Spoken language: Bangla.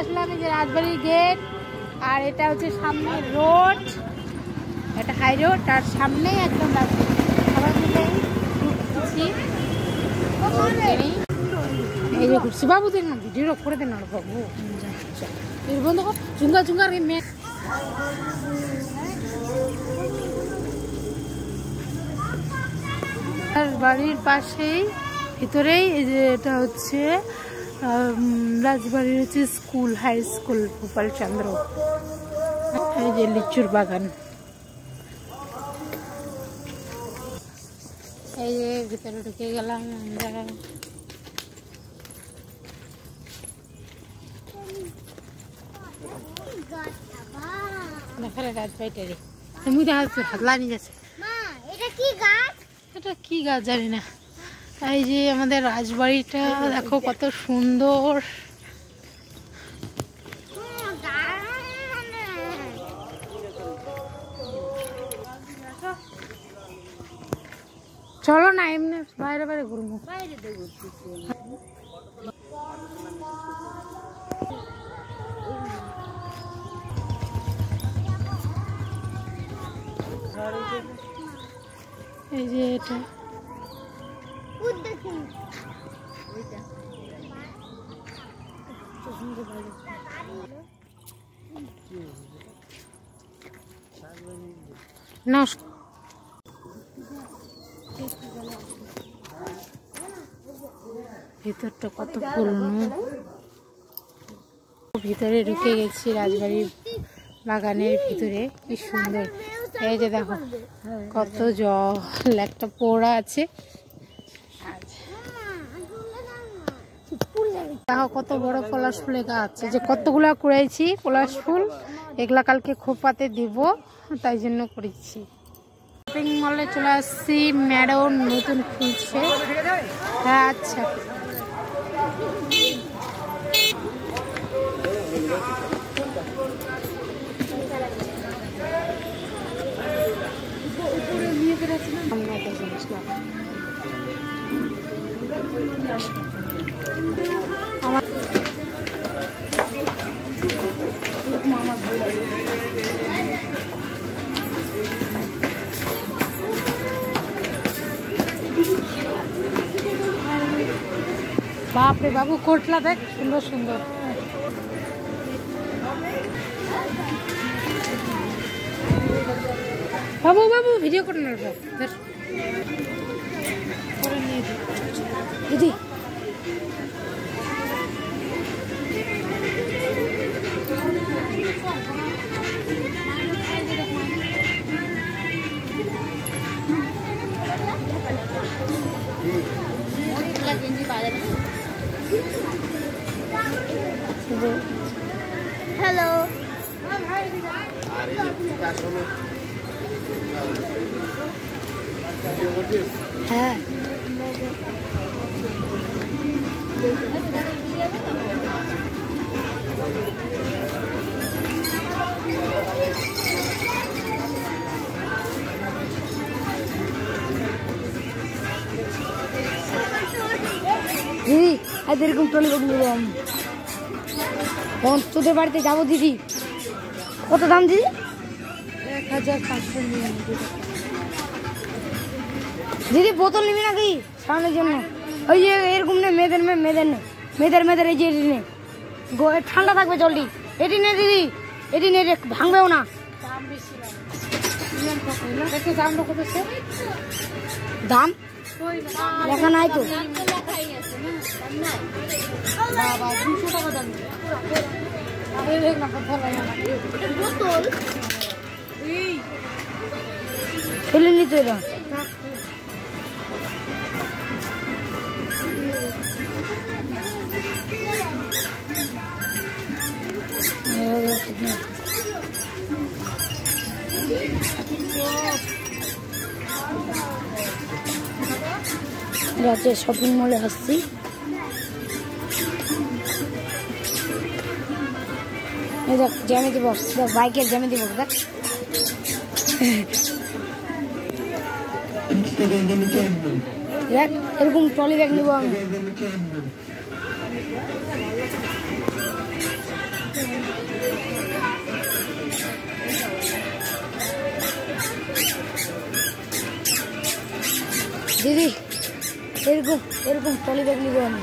আসলাম এই যে রাজবাড়ি গেট, আর এটা হচ্ছে সামনে রোড, এটা হাই রোড, আর সামনেই একদম রাজবাড়ি। সবাই মিলে ঘুরছি, এই যে ঘুরছি। বাবু দেন না, ভিডিও করে দেন না বাবু, এর বন্ধ কর। চুঙ্গা চুঙ্গার বাড়ির পাশেই ভিতরেই এই যে এটা হচ্ছে রাজবাড়ির হচ্ছে school, high school Gopal Chandra. এই যে লিচুর বাগান, এই যে ভিতরে ঢুকে গেলাম আমরা। দেখালে রাজবাড়িটারে তুমি হাতলা নিয়ে যাচ্ছে। এটা কি গাছ জানি না। এই যে আমাদের রাজবাড়িটা দেখো কত সুন্দর। চলো না এমনি বাইরে বাইরে ঘুরবো। এই যে এটা না, ভিতরটা কত পুরনো। ভিতরে ঢুকে গেছি রাজবাড়ির বাগানের ভিতরে, কি সুন্দর। এই যে দেখো কত জল, একটা পোড়া আছে। দেখো কত বড় পলাশ ফুলের গাছ, যে কতগুলা করেছি পলাশ ফুল, এগুলা কালকে খোপাতে দিব, তাই জন্য করেছি। শপিং মলে চলে আসছি, ম্যাডাম নতুন খুলছে। হ্যাঁ আচ্ছা, বাপরে বাবু কোটলা দেখ, সুন্দর সুন্দর। বাবু বাবু ভিডিও করে নেব দিদি। হ্যালো, হ্যাঁ দিদি, আজ এরকম ট্রলি ব্যাগ নেবো আমি। তখন তোদের বাড়িতে যাবো দিদি। কত দাম দিদি? 1500 দিদি। বোতল নিবি নাকি সামনের জন্য? ওই যে এরকম নে, মেয়েদের মেয়েদের এই যে এটি নে, ঠান্ডা থাকবে জলদি। এটি নে দিদি, এটি নে, ভাঙবেও না। দাম লেখা নাই তো। ফেলে নিত এরা। রাতে শপিং মলে আসছি। দেখ জ্যামিতি বক্স, দেখ বাইকের জ্যামিতি বক্স দেখ। দেখ এরকম ট্রলি ব্যাগ নেবো আমি। দিদি এরকম এরকম টলি ব্যাগ নিবো আমি।